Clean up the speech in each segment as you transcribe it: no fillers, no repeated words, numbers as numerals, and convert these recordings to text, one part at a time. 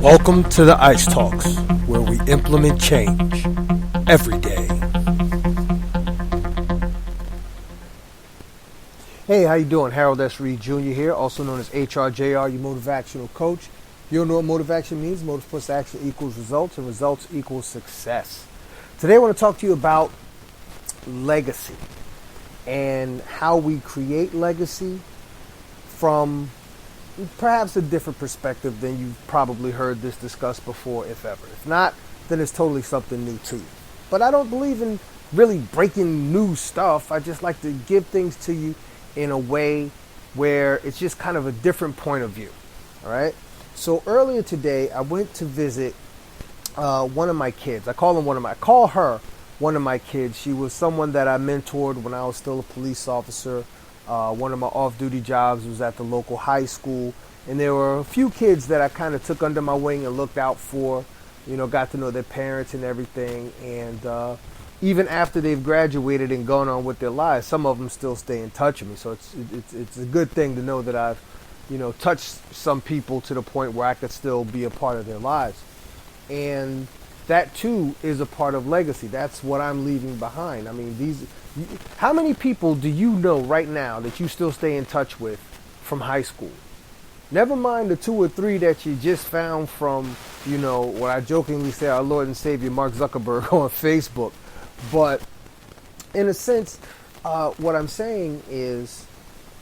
Welcome to the Ice Talks, where we implement change every day. Hey, how you doing? Harold S. Reed Jr. here, also known as hrjr, your motivational coach. If you don't know what motivation means, motive plus action equals results, and results equals success. Today I want to talk to you about legacy and how we create legacy from perhaps a different perspective than you've probably heard this discussed before, if ever. If not, then it's totally something new to you. But I don't believe in really breaking new stuff. I just like to give things to you in a way where it's just kind of a different point of view. All right. So earlier today, I went to visit one of my kids. I call her one of my kids. She was someone that I mentored when I was still a police officer. One of my off-duty jobs was at the local high school, and there were a few kids that I kind of took under my wing and looked out for, got to know their parents and everything. And even after they've graduated and gone on with their lives, some of them still stay in touch with me. So it's a good thing to know that I've, touched some people to the point where I could still be a part of their lives. And that too is a part of legacy. That's what I'm leaving behind. I mean, how many people do you know right now that you still stay in touch with from high school? Never mind the 2 or 3 that you just found from, what I jokingly say, our Lord and Savior Mark Zuckerberg on Facebook. But in a sense, what I'm saying is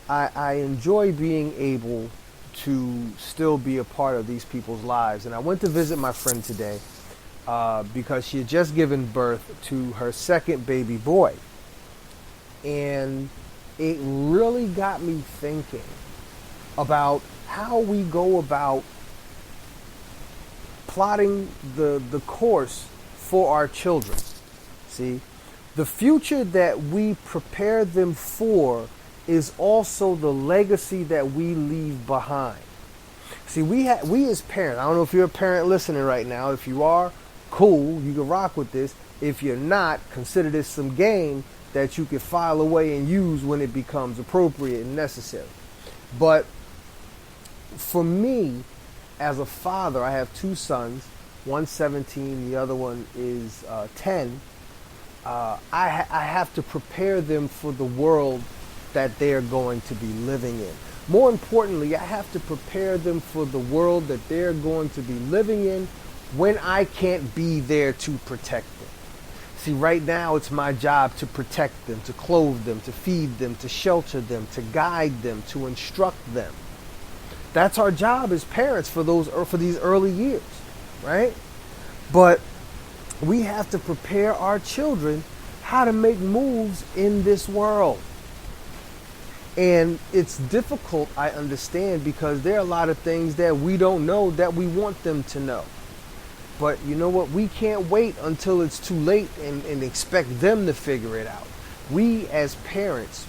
I enjoy being able to still be a part of these people's lives. And I went to visit my friend today because she had just given birth to her second baby boy. And it really got me thinking about how we go about plotting the course for our children. See, the future that we prepare them for is also the legacy that we leave behind. See, we as parents, I don't know if you're a parent listening right now. If you are, cool, you can rock with this. If you're not, consider this some game that you can file away and use when it becomes appropriate and necessary. But for me, as a father, I have 2 sons, one's 17, the other one is 10. I have to prepare them for the world that they're going to be living in. More importantly, I have to prepare them for the world that they're going to be living in when I can't be there to protect them. See, right now it's my job to protect them, to clothe them, to feed them, to shelter them, to guide them, to instruct them. That's our job as parents for these early years, right? But we have to prepare our children how to make moves in this world. And it's difficult, I understand, because there are a lot of things that we don't know that we want them to know. But you know what? We can't wait until it's too late and expect them to figure it out. We as parents,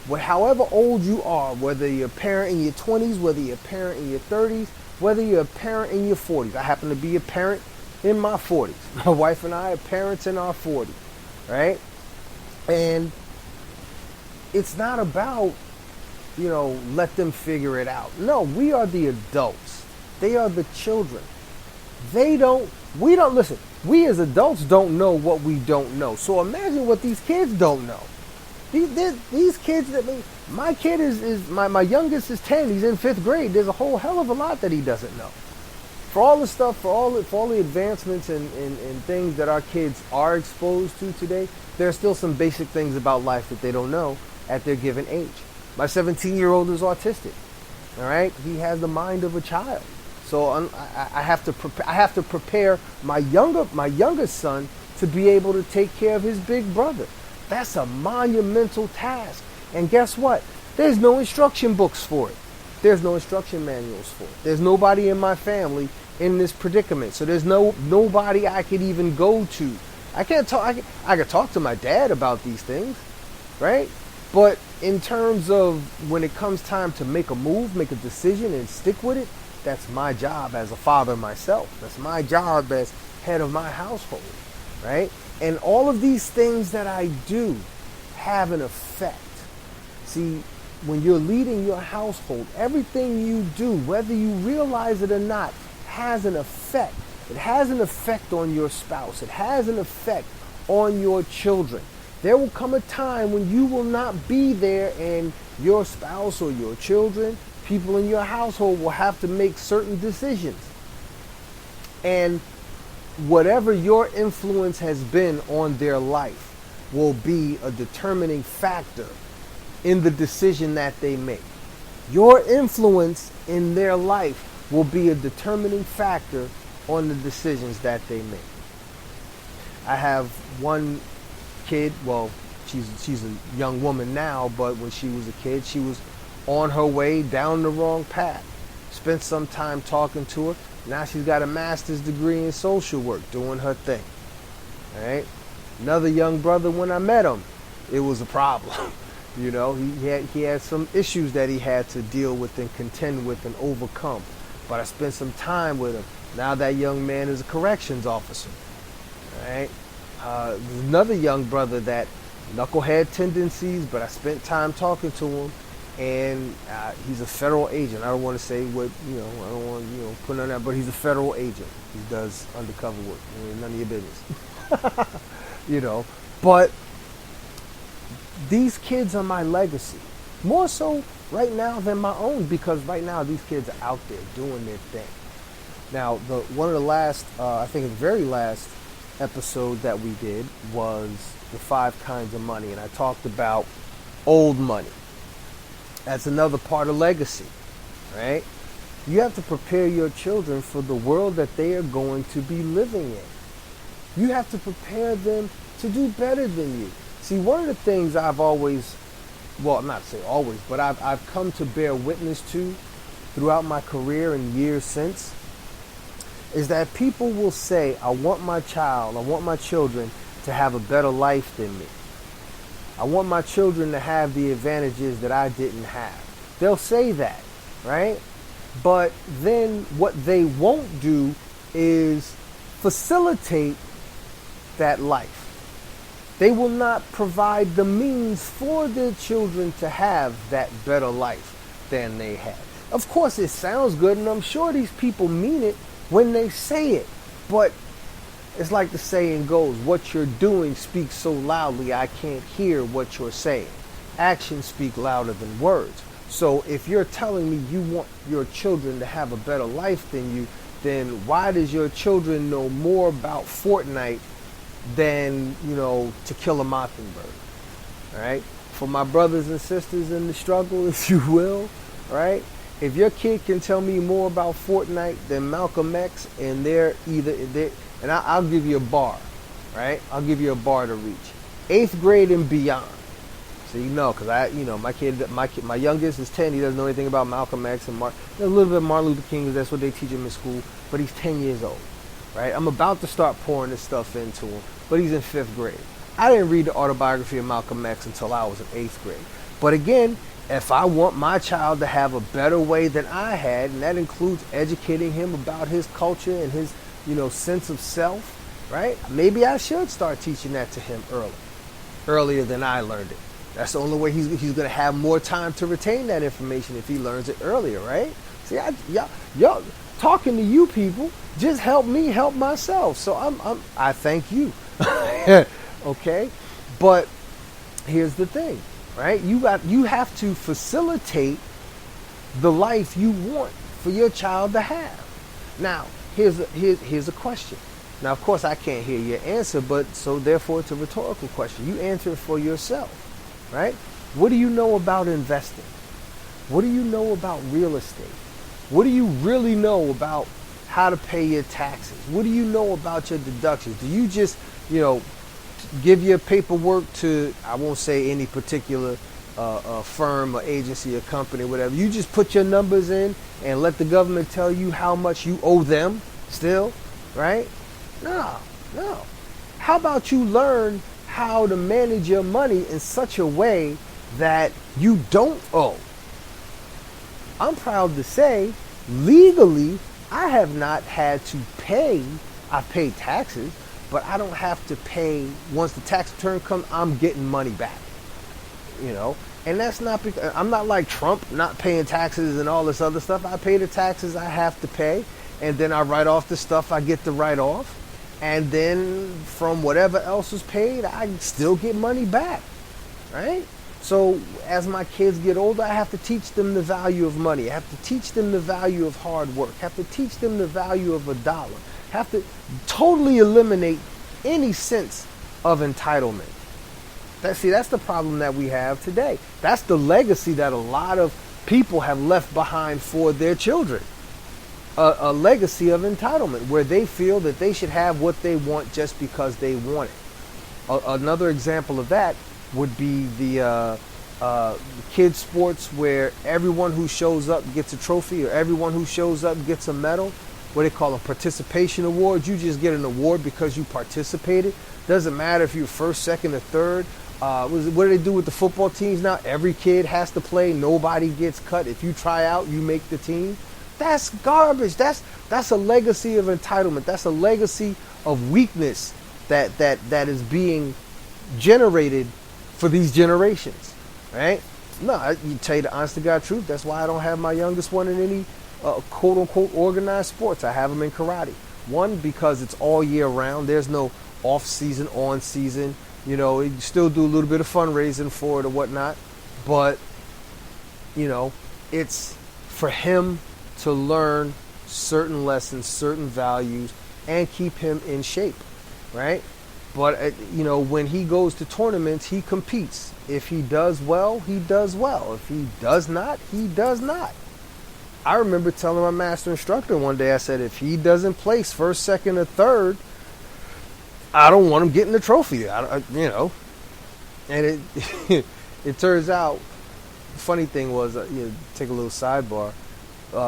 however old you are, whether you're a parent in your 20s, whether you're a parent in your 30s, whether you're a parent in your 40s. I happen to be a parent in my 40s. My wife and I are parents in our 40s, right? And it's not about, let them figure it out. No, we are the adults. They are the children. We as adults don't know what we don't know. So imagine what these kids don't know. These kids, my kid my youngest is 10. He's in 5th grade. There's a whole hell of a lot that he doesn't know. For all the stuff, for all the advancements and things that our kids are exposed to today, there are still some basic things about life that they don't know at their given age. My 17-year-old is autistic. All right, he has the mind of a child. So I have to prepare my youngest son to be able to take care of his big brother. That's a monumental task. And guess what? There's no instruction books for it. There's no instruction manuals for it. There's nobody in my family in this predicament. So there's nobody I could even go to. I could talk to my dad about these things, right? But in terms of when it comes time to make a move, make a decision, and stick with it, that's my job as a father myself. That's my job as head of my household, right? And all of these things that I do have an effect. See, when you're leading your household, everything you do, whether you realize it or not, has an effect. It has an effect on your spouse. It has an effect on your children. There will come a time when you will not be there, and your spouse or your children, people in your household, will have to make certain decisions. And whatever your influence has been on their life will be a determining factor in the decision that they make. Your influence in their life will be a determining factor on the decisions that they make. I have one kid, well, she's a young woman now, but when she was a kid, she was on her way down the wrong path. Spent some time talking to her. Now she's got a master's degree in social work, doing her thing. All right. Another young brother, when I met him, it was a problem. You know, he had some issues that he had to deal with and contend with and overcome. But I spent some time with him. Now that young man is a corrections officer. All right. There's another young brother that knucklehead tendencies, but I spent time talking to him, and he's a federal agent. I don't want to say what, I don't want to, put on that, but he's a federal agent. He does undercover work. None of your business. But these kids are my legacy. More so right now than my own, because right now these kids are out there doing their thing. Now, one of the last, I think the very last episode that we did was the 5 kinds of money, and I talked about old money. That's another part of legacy, right? You have to prepare your children for the world that they are going to be living in. You have to prepare them to do better than you. See, one of the things I've always, well, I'm not saying always, but I've come to bear witness to throughout my career and years since, is that people will say, I want my children to have a better life than me. I want my children to have the advantages that I didn't have. They'll say that, right? But then what they won't do is facilitate that life. They will not provide the means for their children to have that better life than they had. Of course, it sounds good, and I'm sure these people mean it when they say it. But it's like the saying goes, what you're doing speaks so loudly, I can't hear what you're saying. Actions speak louder than words. So if you're telling me you want your children to have a better life than you, then why does your children know more about Fortnite than, To Kill a Mockingbird? All right? For my brothers and sisters in the struggle, if you will, right? If your kid can tell me more about Fortnite than Malcolm X, and and I'll give you a bar, right? I'll give you a bar to reach. 8th grade and beyond. So because my youngest is 10. He doesn't know anything about Malcolm X and a little bit of Martin Luther King, because that's what they teach him in school. But he's 10 years old, right? I'm about to start pouring this stuff into him, but he's in 5th grade. I didn't read the autobiography of Malcolm X until I was in 8th grade. But again, if I want my child to have a better way than I had, and that includes educating him about his culture and his, sense of self, right? Maybe I should start teaching that to him earlier than I learned it. That's the only way he's going to have more time to retain that information if he learns it earlier, right? See, y'all talking to you people just help me help myself. So I thank you. Okay? But here's the thing, right? You have to facilitate the life you want for your child to have. Now, here's a question. Now, of course, I can't hear your answer, but so therefore it's a rhetorical question. You answer it for yourself, right? What do you know about investing? What do you know about real estate? What do you really know about how to pay your taxes? What do you know about your deductions? Do you just, give your paperwork to, I won't say any particular firm or agency or company or whatever. You just put your numbers in and let the government tell you how much you owe them still, right? No. How about you learn how to manage your money in such a way that you don't owe? I'm proud to say, legally, I have not had to pay. I've paid taxes, but I don't have to pay. Once the tax return comes, I'm getting money back. And that's not because I'm not like Trump, not paying taxes and all this other stuff. I pay the taxes I have to pay, and then I write off the stuff I get to write off, and then from whatever else was paid, I still get money back, right? So as my kids get older, I have to teach them the value of money. I have to teach them the value of hard work. I have to teach them the value of $1. I have to totally eliminate any sense of entitlement. That's the problem that we have today. That's the legacy that a lot of people have left behind for their children. A legacy of entitlement where they feel that they should have what they want just because they want it. Another example of that would be the kids sports where everyone who shows up gets a trophy, or everyone who shows up gets a medal, what they call a participation award. You just get an award because you participated. Doesn't matter if you're first, second, or third. What do they do with the football teams now? Every kid has to play. Nobody gets cut. If you try out, you make the team. That's garbage. That's a legacy of entitlement. That's a legacy of weakness that is being generated for these generations, right? No, you tell you the honest to God truth. That's why I don't have my youngest one in any quote unquote organized sports. I have them in karate. One, because it's all year round. There's no off season, on season. You know, you still do a little bit of fundraising for it or whatnot, but you know, it's for him to learn certain lessons, certain values, and keep him in shape, right? But you know, when he goes to tournaments, he competes. If he does well, he does well. If he does not, he does not. I remember telling my master instructor one day, I said, if he doesn't place first, second, or third, I don't want him getting the trophy. You know, and it it turns out, the funny thing was, take a little sidebar.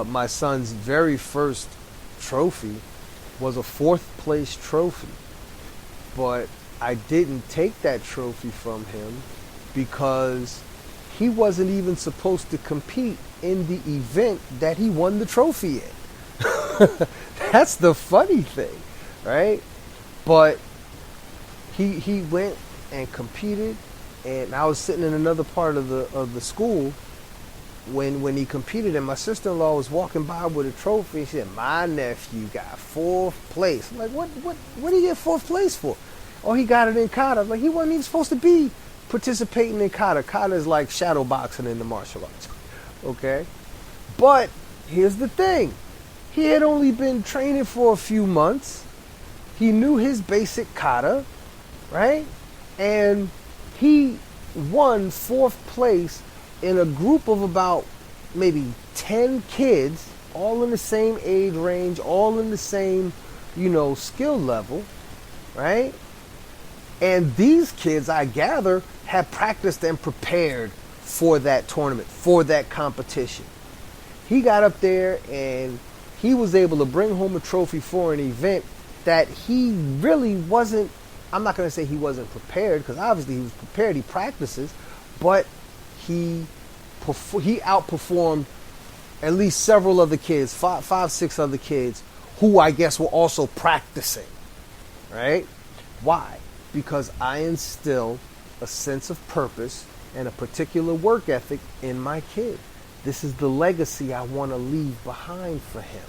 My son's very first trophy was a 4th place trophy, but I didn't take that trophy from him because he wasn't even supposed to compete in the event that he won the trophy in. That's the funny thing, right? But he went and competed, and I was sitting in another part of the school when he competed, and my sister-in-law was walking by with a trophy, and she said, my nephew got 4th place. I'm like, what did he get 4th place for? Oh, he got it in kata. Like, he wasn't even supposed to be participating in kata. Kata is like shadow boxing in the martial arts. Okay? But here's the thing. He had only been training for a few months. He knew his basic kata, right? And he won 4th place in a group of about maybe 10 kids, all in the same age range, all in the same, skill level, right? And these kids, I gather, had practiced and prepared for that tournament, for that competition. He got up there and he was able to bring home a trophy for an event that he really wasn't. I'm not going to say he wasn't prepared, because obviously he was prepared. He practices, but he outperformed at least several other kids, five, 6 other kids who I guess were also practicing, right? Why? Because I instill a sense of purpose and a particular work ethic in my kid. This is the legacy I want to leave behind for him,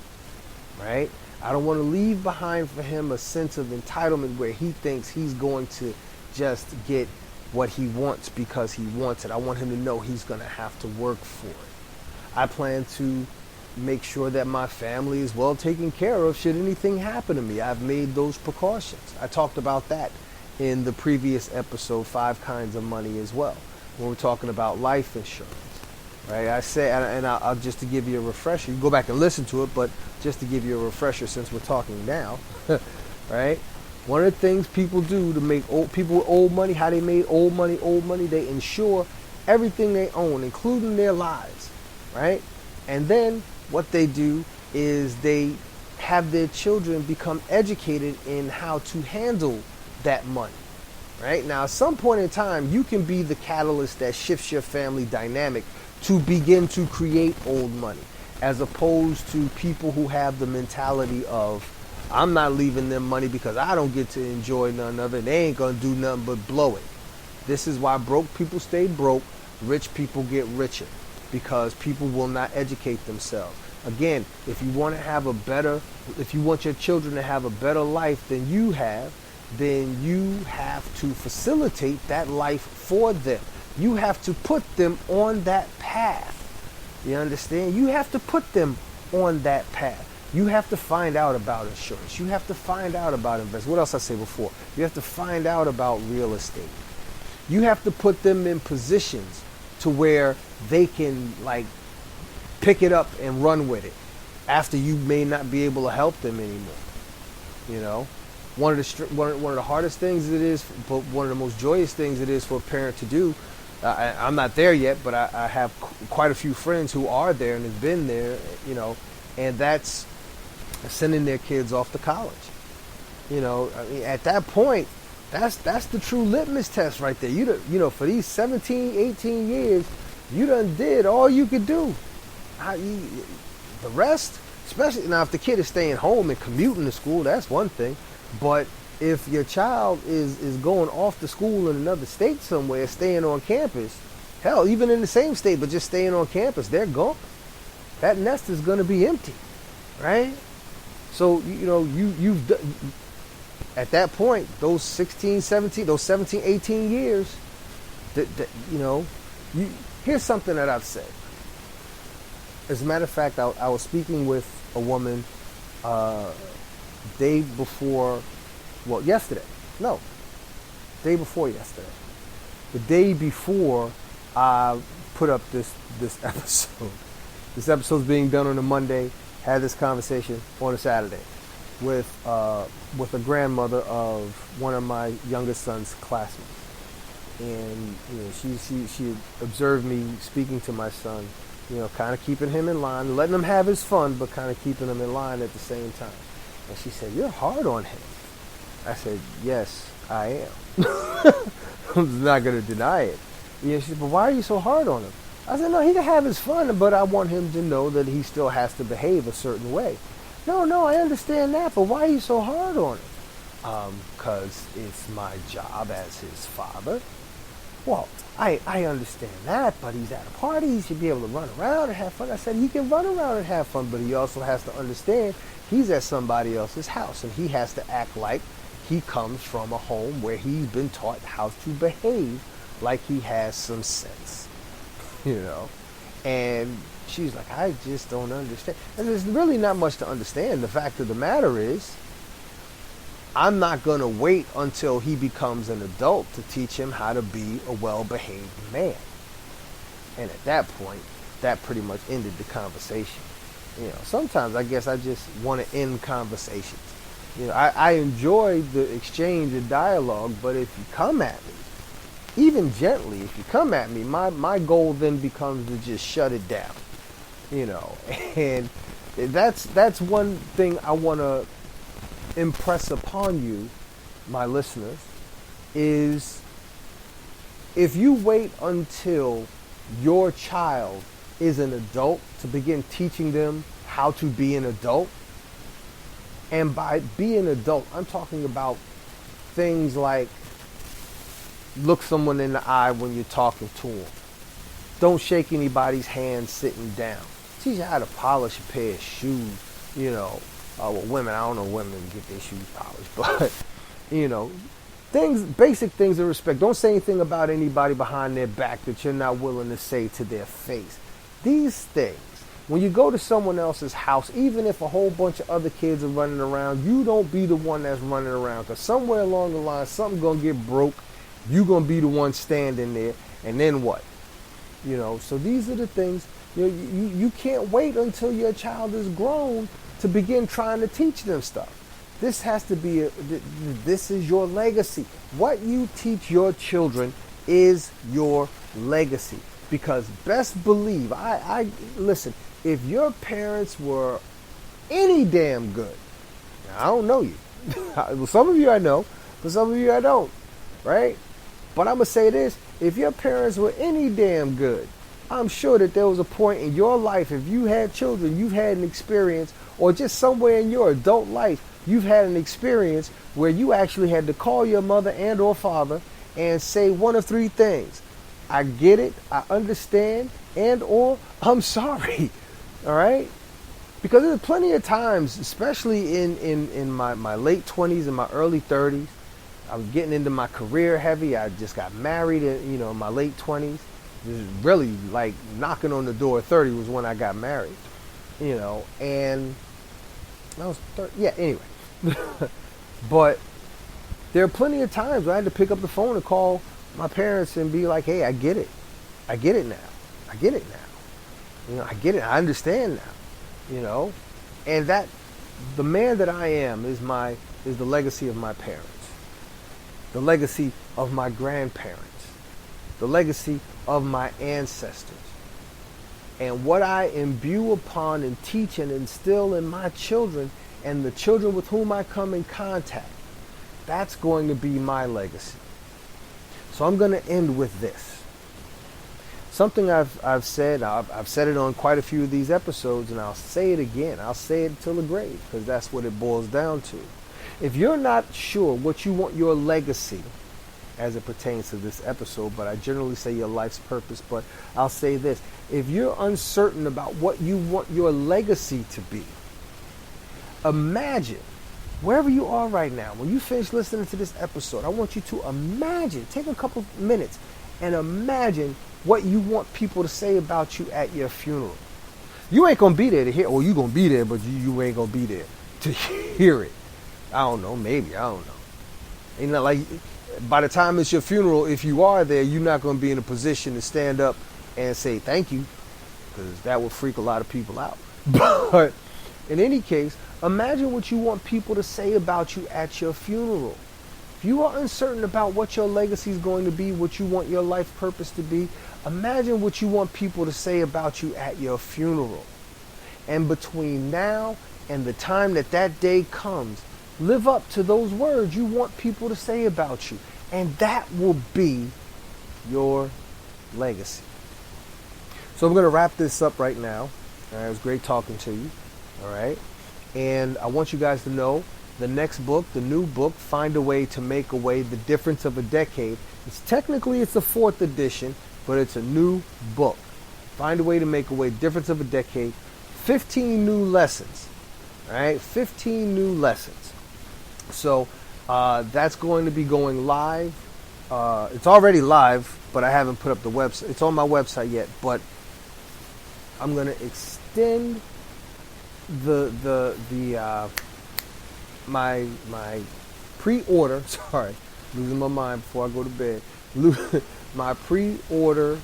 right? I don't want to leave behind for him a sense of entitlement where he thinks he's going to just get what he wants because he wants it. I want him to know he's going to have to work for it. I plan to make sure that my family is well taken care of should anything happen to me. I've made those precautions. I talked about that in the previous episode, 5 Kinds of Money, as well, when we're talking about life insurance. Right, I say, and I'll just to give you a refresher. You go back and listen to it, but just to give you a refresher, since we're talking now, right? One of the things people do to make people with old money, how they made old money, they insure everything they own, including their lives, right? And then what they do is they have their children become educated in how to handle that money. Right? Now, at some point in time, you can be the catalyst that shifts your family dynamic to begin to create old money, as opposed to people who have the mentality of, I'm not leaving them money because I don't get to enjoy none of it. They ain't going to do nothing but blow it. This is why broke people stay broke, rich people get richer, because people will not educate themselves. Again, if you want your children to have a better life than you have, then you have to facilitate that life for them. You have to put them on that path. You understand? You have to put them on that path. You have to find out about insurance. You have to find out about investment. What else I say before? You have to find out about real estate. You have to put them in positions to where they can like pick it up and run with it after you may not be able to help them anymore. You know, one of the hardest things it is, but one of the most joyous things it is for a parent to do. I'm not there yet, but I have quite a few friends who are there and have been there. You know, and that's sending their kids off to college. You know, I mean, at that point, that's the true litmus test right there. You know, for these 17, 18 years, you done did all you could do. The rest, especially now if the kid is staying home and commuting to school, that's one thing. But if your child is going off to school in another state somewhere, staying on campus, hell, even in the same state, but just staying on campus, they're gone. That nest is going to be empty, right? So, you know, you've at that point, those 17, 18 years, you know, here's something that I've said. As a matter of fact, I was speaking with a woman day before yesterday. The day before I put up this episode. This episode's being done on a Monday. Had this conversation on a Saturday with a grandmother of one of my youngest son's classmates. And you know, she observed me speaking to my son, you know, kind of keeping him in line, letting him have his fun, but kind of keeping him in line at the same time. And she said, "You're hard on him." I said, "Yes, I am." I'm not going to deny it. You know, she said, "But why are you so hard on him?" I said, "No, he can have his fun, but I want him to know that he still has to behave a certain way." No, I understand that, but why are you so hard on him? Because it's my job as his father. Well, I understand that, but he's at a party. He should be able to run around and have fun. I said he can run around and have fun, but he also has to understand he's at somebody else's house, and he has to act like he comes from a home where he's been taught how to behave like he has some sense, you know. And she's like, "I just don't understand." And there's really not much to understand. The fact of the matter is, I'm not going to wait until he becomes an adult to teach him how to be a well-behaved man. And at that point, that pretty much ended the conversation. You know, sometimes I guess I just want to end conversations. You know, I enjoy the exchange and dialogue, but if you come at me, even gently, if you come at me, my goal then becomes to just shut it down. You know, and that's one thing I want to impress upon you, my listeners, is if you wait until your child is an adult to begin teaching them how to be an adult, and by be an adult, I'm talking about things like look someone in the eye when you're talking to them. Don't shake anybody's hand sitting down. Teach you how to polish a pair of shoes, you know. Well, women, I don't know women get their shoes polished, but, you know, basic things of respect. Don't say anything about anybody behind their back that you're not willing to say to their face. These things, when you go to someone else's house, even if a whole bunch of other kids are running around, you don't be the one that's running around, because somewhere along the line, something's going to get broke. You're going to be the one standing there, and then what? You know, so these are the things, you can't wait until your child is grown to begin trying to teach them stuff. This has to be, this is your legacy. What you teach your children is your legacy. Because best believe, listen, if your parents were any damn good, now, I don't know you. Well, some of you I know, but some of you I don't, right? But I'm going to say this, if your parents were any damn good, I'm sure that there was a point in your life, if you had children, you've had an experience, or just somewhere in your adult life, you've had an experience where you actually had to call your mother and or father and say one of three things. I get it, I understand, and or I'm sorry. All right? Because there's plenty of times, especially in my late 20s and my early 30s, I was getting into my career heavy. I just got married in my late 20s. This is really like knocking on the door of 30 was when I got married, and I was 30. Yeah, anyway. But there are plenty of times where I had to pick up the phone and call my parents and be like, hey, I get it. I get it now. I get it now. I get it. I understand now. And that the man that I am is the legacy of my parents. The legacy of my grandparents. The legacy of my ancestors. And what I imbue upon and teach and instill in my children and the children with whom I come in contact, that's going to be my legacy. So I'm going to end with this. Something I've said it on quite a few of these episodes, and I'll say it again. I'll say it till the grave, because that's what it boils down to. If you're not sure what you want your legacy, as it pertains to this episode, but I generally say your life's purpose, but I'll say this. If you're uncertain about what you want your legacy to be, imagine, wherever you are right now, when you finish listening to this episode, I want you to imagine, take a couple minutes and imagine what you want people to say about you at your funeral. You ain't going to be there to hear, or you going to be there, but you ain't going to be there to hear it. I don't know, maybe, I don't know. Like, by the time it's your funeral, if you are there, you're not going to be in a position to stand up and say thank you, because that would freak a lot of people out. But in any case, imagine what you want people to say about you at your funeral. If you are uncertain about what your legacy is going to be, what you want your life purpose to be, imagine what you want people to say about you at your funeral. And between now and the time that day comes, live up to those words you want people to say about you. And that will be your legacy. So I'm going to wrap this up right now. All right, it was great talking to you. All right. And I want you guys to know the next book, the new book, Find a Way to Make a Way, The Difference of a Decade. It's the 4th edition, but it's a new book. Find a Way to Make a Way, Difference of a Decade. 15 new lessons. All right. 15 new lessons. So that's going to be going live. It's already live, but I haven't put up the website. It's on my website yet, but I'm going to extend my pre-order. Sorry, losing my mind before I go to bed. My pre-order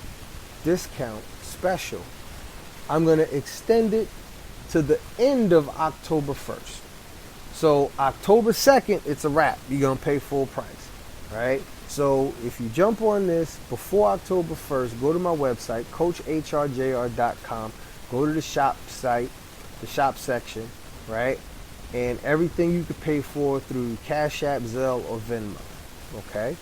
discount special. I'm going to extend it to the end of October 1st. So October 2nd, it's a wrap. You're going to pay full price, right? So if you jump on this before October 1st, go to my website, coachhrjr.com. Go to the shop site, the shop section, right? And everything you could pay for through Cash App, Zelle, or Venmo, okay?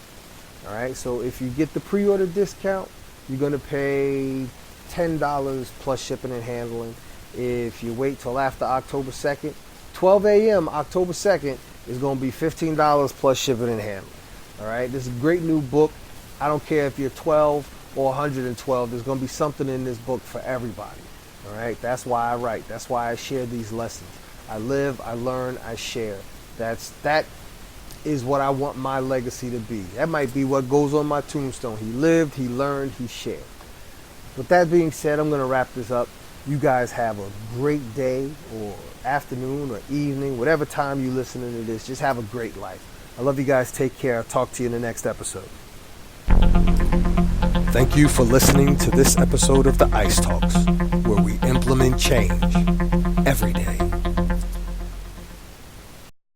All right, so if you get the pre-order discount, you're going to pay $10 plus shipping and handling. If you wait till after October 2nd, 12 a.m. October 2nd is going to be $15 plus shipping and handling. All right, this is a great new book. I don't care if you're 12 or 112. There's going to be something in this book for everybody. All right, that's why I write. That's why I share these lessons. I live, I learn, I share. That is what I want my legacy to be. That might be what goes on my tombstone. He lived, he learned, he shared. With that being said, I'm going to wrap this up. You guys have a great day or afternoon or evening, whatever time you're listening to this. Just have a great life. I love you guys. Take care. I'll talk to you in the next episode. Thank you for listening to this episode of the Ice Talks, where we implement change every day.